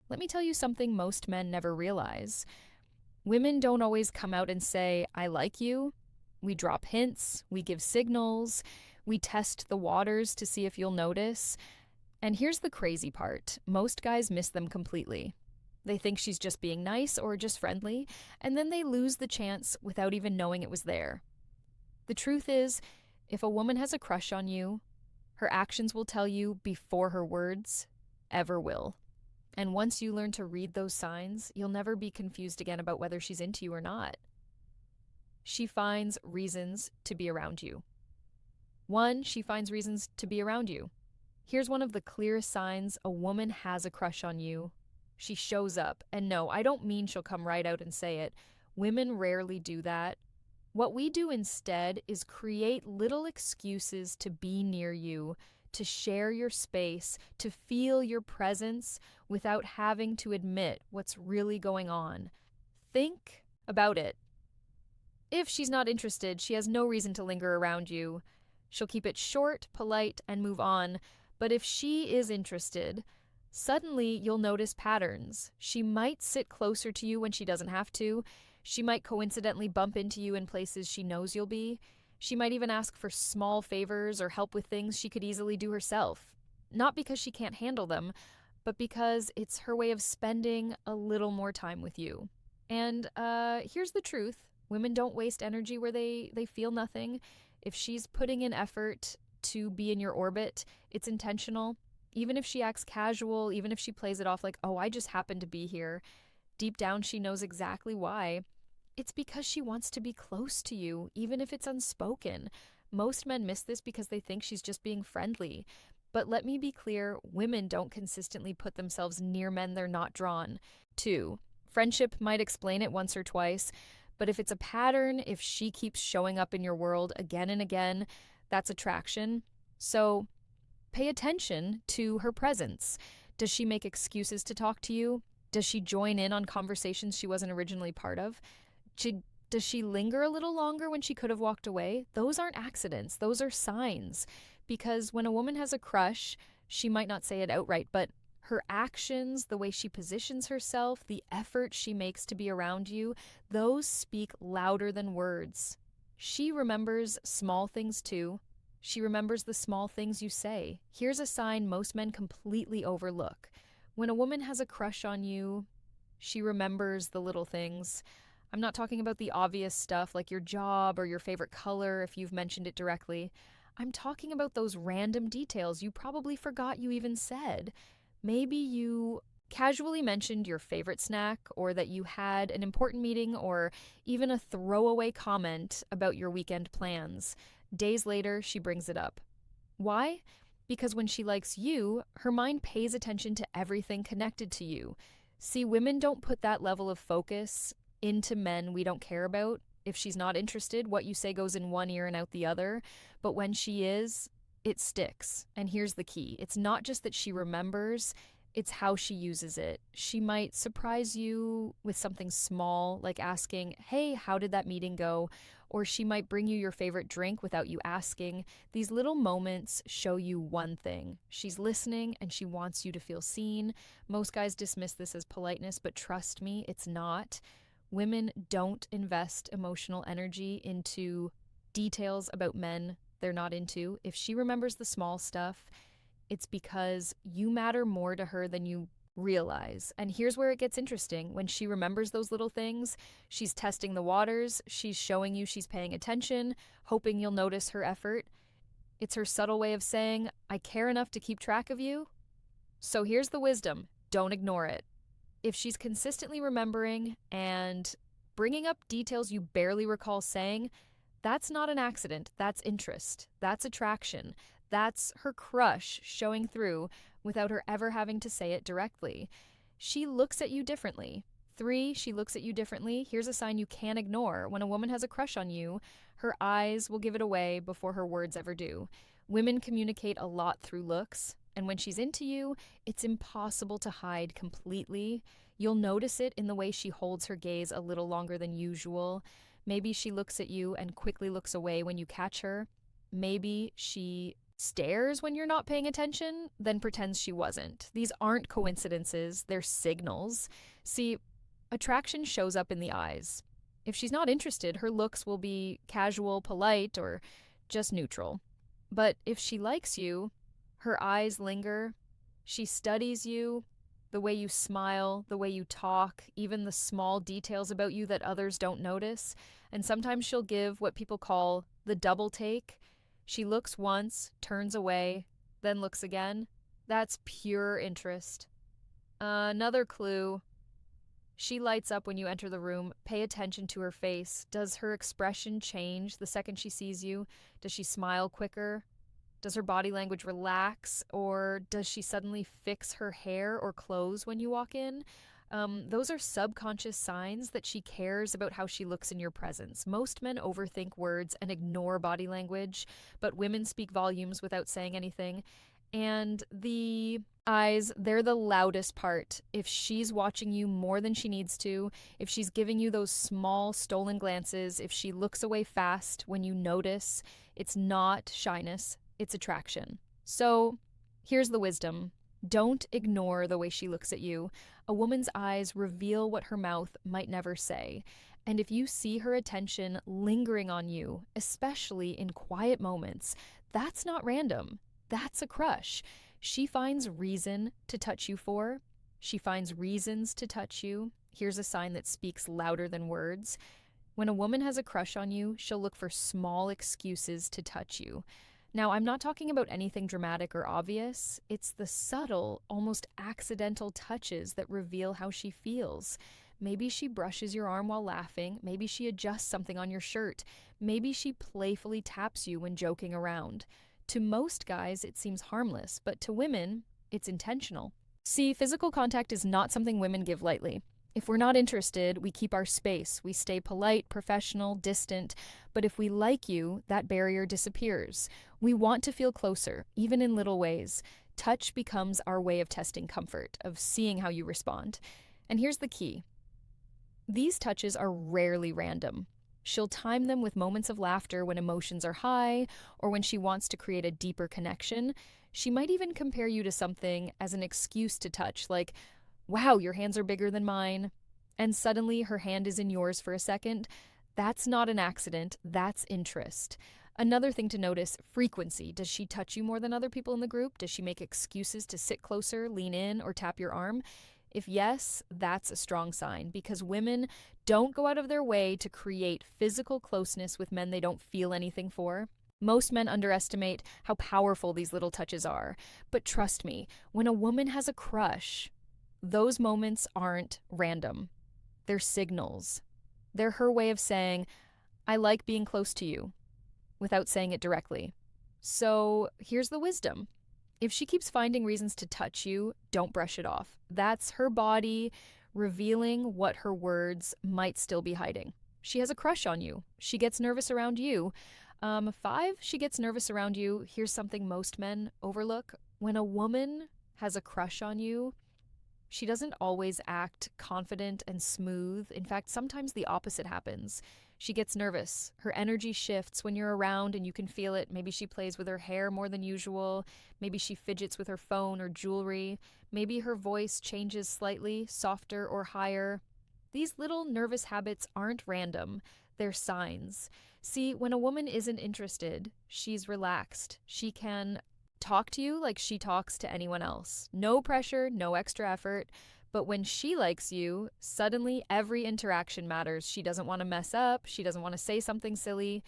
Let me tell you something most men never realize. Women don't always come out and say, I like you. We drop hints, we give signals, we test the waters to see if you'll notice. And here's the crazy part, most guys miss them completely. They think she's just being nice or just friendly, and then they lose the chance without even knowing it was there. The truth is, if a woman has a crush on you, her actions will tell you before her words ever will. And once you learn to read those signs, you'll never be confused again about whether she's into you or not. She finds reasons to be around you. One, she finds reasons to be around you. Here's one of the clearest signs a woman has a crush on you. She shows up. And no, I don't mean she'll come right out and say it. Women rarely do that. What we do instead is create little excuses to be near you, to share your space, to feel your presence without having to admit what's really going on. Think about it. If she's not interested, she has no reason to linger around you. She'll keep it short, polite, and move on. But if she is interested, suddenly you'll notice patterns. She might sit closer to you when she doesn't have to. She might coincidentally bump into you in places she knows you'll be. She might even ask for small favors or help with things she could easily do herself. Not because she can't handle them, but because it's her way of spending a little more time with you. And here's the truth. Women don't waste energy where they feel nothing. If she's putting in effort to be in your orbit, it's intentional. Even if she acts casual, even if she plays it off like, oh, I just happened to be here, deep down she knows exactly why. It's because she wants to be close to you, even if it's unspoken. Most men miss this because they think she's just being friendly. But let me be clear, women don't consistently put themselves near men they're not drawn to. Friendship might explain it once or twice, but if it's a pattern, if she keeps showing up in your world again and again, that's attraction. So pay attention to her presence. Does she make excuses to talk to you? Does she join in on conversations she wasn't originally part of? Does she linger a little longer when she could have walked away? Those aren't accidents. Those are signs. Because when a woman has a crush, she might not say it outright, but her actions, the way she positions herself, the effort she makes to be around you, those speak louder than words. She remembers small things too. She remembers the small things you say. Here's a sign most men completely overlook. When a woman has a crush on you, she remembers the little things. I'm not talking about the obvious stuff like your job or your favorite color if you've mentioned it directly. I'm talking about those random details you probably forgot you even said. Maybe you casually mentioned your favorite snack, or that you had an important meeting, or even a throwaway comment about your weekend plans. Days later, she brings it up. Why? Because when she likes you, her mind pays attention to everything connected to you. See, women don't put that level of focus into men we don't care about. If she's not interested, what you say goes in one ear and out the other. But when she is, it sticks. And here's the key. It's not just that she remembers, it's how she uses it. She might surprise you with something small, like asking, hey, how did that meeting go? Or she might bring you your favorite drink without you asking. These little moments show you one thing. She's listening and she wants you to feel seen. Most guys dismiss this as politeness, but trust me, it's not. Women don't invest emotional energy into details about men they're not into. If she remembers the small stuff, it's because you matter more to her than you realize. And here's where it gets interesting. When she remembers those little things, she's testing the waters, she's showing you she's paying attention, hoping you'll notice her effort. It's her subtle way of saying, I care enough to keep track of you. So here's the wisdom. Don't ignore it. If she's consistently remembering and bringing up details you barely recall saying, that's not an accident. That's interest. That's attraction. That's her crush showing through without her ever having to say it directly. She looks at you differently. 3, she looks at you differently. Here's a sign you can't ignore. When a woman has a crush on you, her eyes will give it away before her words ever do. Women communicate a lot through looks, and when she's into you, it's impossible to hide completely. You'll notice it in the way she holds her gaze a little longer than usual. Maybe she looks at you and quickly looks away when you catch her. Maybe she stares when you're not paying attention, then pretends she wasn't. These aren't coincidences, they're signals. See, attraction shows up in the eyes. If she's not interested, her looks will be casual, polite, or just neutral. But if she likes you, her eyes linger. She studies you, the way you smile, the way you talk, even the small details about you that others don't notice. And sometimes she'll give what people call the double take. She looks once, turns away, then looks again. That's pure interest. Another clue. She lights up when you enter the room. Pay attention to her face. Does her expression change the second she sees you? Does she smile quicker? Does her body language relax? Or does she suddenly fix her hair or clothes when you walk in? Those are subconscious signs that she cares about how she looks in your presence. Most men overthink words and ignore body language, but women speak volumes without saying anything. And the eyes, they're the loudest part. If she's watching you more than she needs to, if she's giving you those small stolen glances, if she looks away fast when you notice, it's not shyness, it's attraction. So here's the wisdom. Don't ignore the way she looks at you. A woman's eyes reveal what her mouth might never say. And if you see her attention lingering on you, especially in quiet moments, that's not random. That's a crush. She finds reason to touch you for. She finds reasons to touch you. Here's a sign that speaks louder than words. When a woman has a crush on you, she'll look for small excuses to touch you. Now, I'm not talking about anything dramatic or obvious. It's the subtle, almost accidental touches that reveal how she feels. Maybe she brushes your arm while laughing. Maybe she adjusts something on your shirt. Maybe she playfully taps you when joking around. To most guys, it seems harmless, but to women, it's intentional. See, physical contact is not something women give lightly. If we're not interested, we keep our space. We stay polite, professional, distant. But if we like you, that barrier disappears. We want to feel closer, even in little ways. Touch becomes our way of testing comfort, of seeing how you respond. And here's the key. These touches are rarely random. She'll time them with moments of laughter when emotions are high or when she wants to create a deeper connection. She might even compare you to something as an excuse to touch, like, wow, your hands are bigger than mine. And suddenly her hand is in yours for a second. That's not an accident, that's interest. Another thing to notice, frequency. Does she touch you more than other people in the group? Does she make excuses to sit closer, lean in, or tap your arm? If yes, that's a strong sign because women don't go out of their way to create physical closeness with men they don't feel anything for. Most men underestimate how powerful these little touches are. But trust me, when a woman has a crush, those moments aren't random. They're signals. They're her way of saying, I like being close to you, without saying it directly. So here's the wisdom. If she keeps finding reasons to touch you, don't brush it off. That's her body revealing what her words might still be hiding. She has a crush on you. She gets nervous around you. 5, she gets nervous around you. Here's something most men overlook. When a woman has a crush on you, she doesn't always act confident and smooth. In fact, sometimes the opposite happens. She gets nervous. Her energy shifts when you're around and you can feel it. Maybe she plays with her hair more than usual. Maybe she fidgets with her phone or jewelry. Maybe her voice changes slightly, softer or higher. These little nervous habits aren't random. They're signs. See, when a woman isn't interested, she's relaxed. She can talk to you like she talks to anyone else. No pressure, no extra effort. But when she likes you, suddenly every interaction matters. She doesn't want to mess up. She doesn't want to say something silly.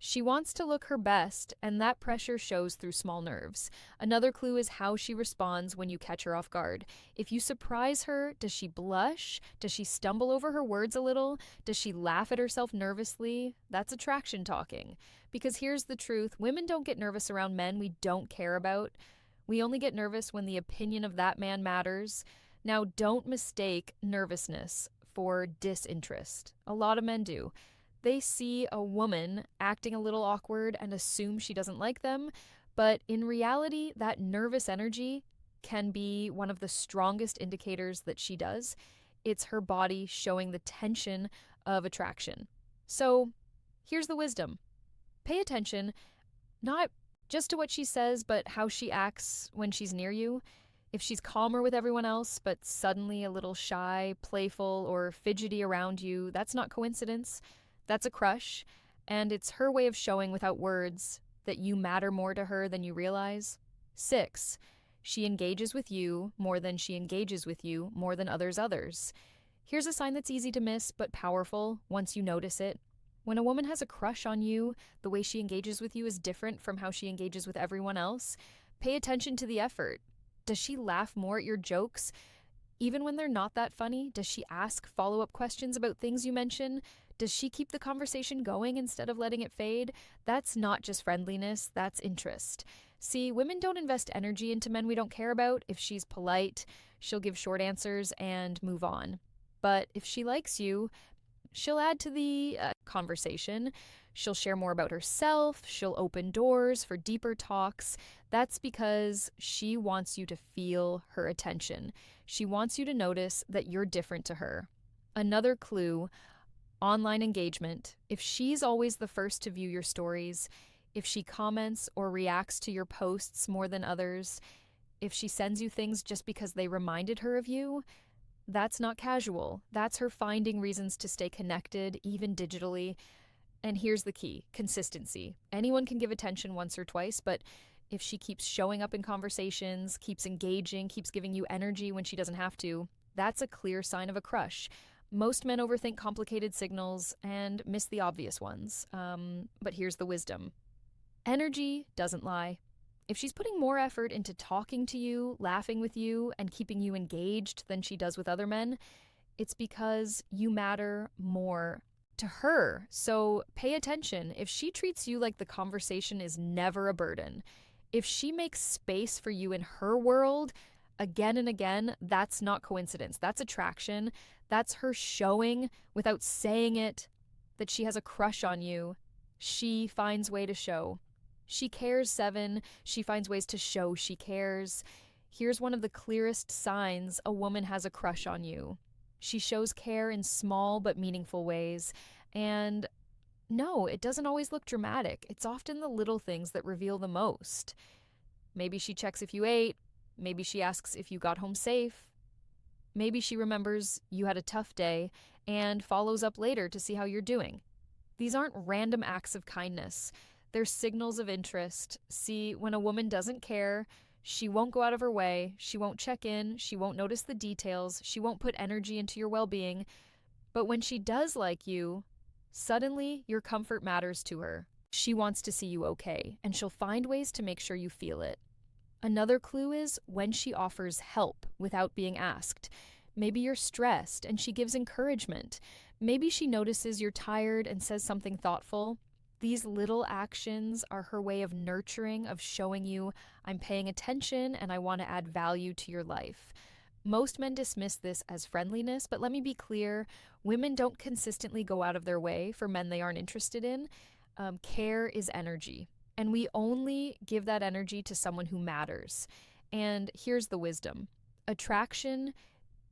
She wants to look her best, and that pressure shows through small nerves. Another clue is how she responds when you catch her off guard. If you surprise her, does she blush? Does she stumble over her words a little? Does she laugh at herself nervously? That's attraction talking. Because here's the truth, women don't get nervous around men we don't care about. We only get nervous when the opinion of that man matters. Now, don't mistake nervousness for disinterest. A lot of men do. They see a woman acting a little awkward and assume she doesn't like them, but in reality, that nervous energy can be one of the strongest indicators that she does. It's her body showing the tension of attraction. So, here's the wisdom. Pay attention, not just to what she says, but how she acts when she's near you. If she's calmer with everyone else, but suddenly a little shy, playful, or fidgety around you, that's not coincidence. That's a crush. And it's her way of showing without words that you matter more to her than you realize. 6, she engages with you more than she engages with you more than others. Here's a sign that's easy to miss, but powerful once you notice it. When a woman has a crush on you, the way she engages with you is different from how she engages with everyone else. Pay attention to the effort. Does she laugh more at your jokes, even when they're not that funny? Does she ask follow-up questions about things you mention? Does she keep the conversation going instead of letting it fade? That's not just friendliness, that's interest. See, women don't invest energy into men we don't care about. If she's polite, she'll give short answers and move on. But if she likes you, she'll add to the conversation. She'll share more about herself. She'll open doors for deeper talks. That's because she wants you to feel her attention. She wants you to notice that you're different to her. Another clue, online engagement. If she's always the first to view your stories, if she comments or reacts to your posts more than others, if she sends you things just because they reminded her of you, that's not casual. That's her finding reasons to stay connected, even digitally. And here's the key: consistency. Anyone can give attention once or twice, but if she keeps showing up in conversations, keeps engaging, keeps giving you energy when she doesn't have to, that's a clear sign of a crush. Most men overthink complicated signals and miss the obvious ones. But here's the wisdom: energy doesn't lie. If she's putting more effort into talking to you, laughing with you, and keeping you engaged than she does with other men, it's because you matter more to her. So pay attention. If she treats you like the conversation is never a burden, if she makes space for you in her world again and again, that's not coincidence. That's attraction. That's her showing, without saying it, that she has a crush on you. She finds way to show. She cares, 7. She finds ways to show she cares. Here's one of the clearest signs a woman has a crush on you. She shows care in small but meaningful ways. And no, it doesn't always look dramatic. It's often the little things that reveal the most. Maybe she checks if you ate. Maybe she asks if you got home safe. Maybe she remembers you had a tough day and follows up later to see how you're doing. These aren't random acts of kindness. They're signals of interest. See, when a woman doesn't care, she won't go out of her way, she won't check in, she won't notice the details, she won't put energy into your well-being. But when she does like you, suddenly your comfort matters to her. She wants to see you okay, and she'll find ways to make sure you feel it. Another clue is when she offers help without being asked. Maybe you're stressed and she gives encouragement. Maybe she notices you're tired and says something thoughtful. These little actions are her way of nurturing, of showing you, I'm paying attention and I want to add value to your life. Most men dismiss this as friendliness, but let me be clear, women don't consistently go out of their way for men they aren't interested in. Care is energy, and we only give that energy to someone who matters. And here's the wisdom: attraction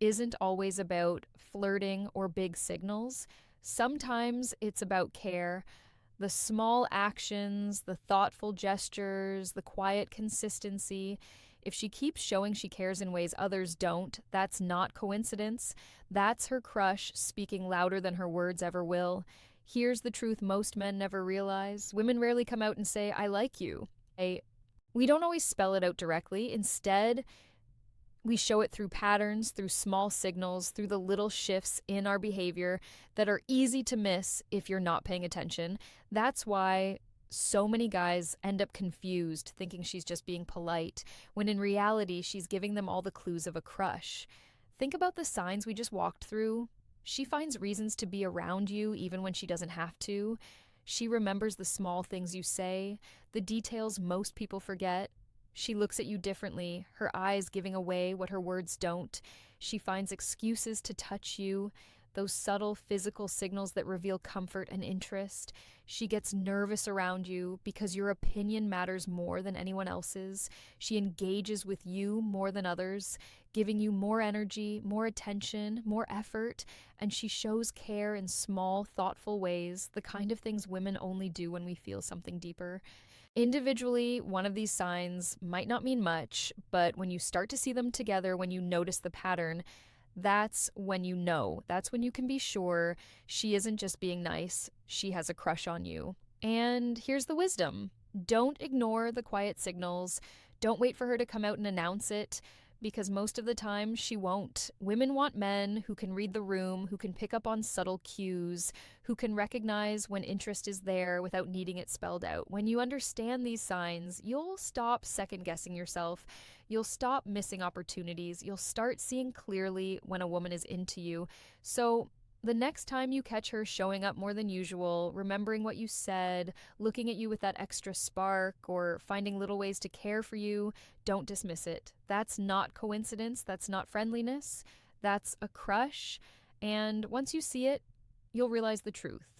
isn't always about flirting or big signals. Sometimes it's about care. The small actions, the thoughtful gestures, the quiet consistency. If she keeps showing she cares in ways others don't, that's not coincidence. That's her crush speaking louder than her words ever will. Here's the truth most men never realize. Women rarely come out and say, I like you. We don't always spell it out directly. Instead, we show it through patterns, through small signals, through the little shifts in our behavior that are easy to miss if you're not paying attention. That's why so many guys end up confused, thinking she's just being polite, when in reality, she's giving them all the clues of a crush. Think about the signs we just walked through. She finds reasons to be around you even when she doesn't have to. She remembers the small things you say, the details most people forget. She looks at you differently, her eyes giving away what her words don't. She finds excuses to touch you, those subtle physical signals that reveal comfort and interest. She gets nervous around you because your opinion matters more than anyone else's. She engages with you more than others, giving you more energy, more attention, more effort, and she shows care in small, thoughtful ways, the kind of things women only do when we feel something deeper. Individually, one of these signs might not mean much, but when you start to see them together, when you notice the pattern, that's when you know. That's when you can be sure she isn't just being nice, she has a crush on you. And here's the wisdom: don't ignore the quiet signals. Don't wait for her to come out and announce it, because most of the time she won't. Women want men who can read the room, who can pick up on subtle cues, who can recognize when interest is there without needing it spelled out. When you understand these signs, you'll stop second guessing yourself. You'll stop missing opportunities. You'll start seeing clearly when a woman is into you. So, the next time you catch her showing up more than usual, remembering what you said, looking at you with that extra spark, or finding little ways to care for you, don't dismiss it. That's not coincidence. That's not friendliness. That's a crush. And once you see it, you'll realize the truth.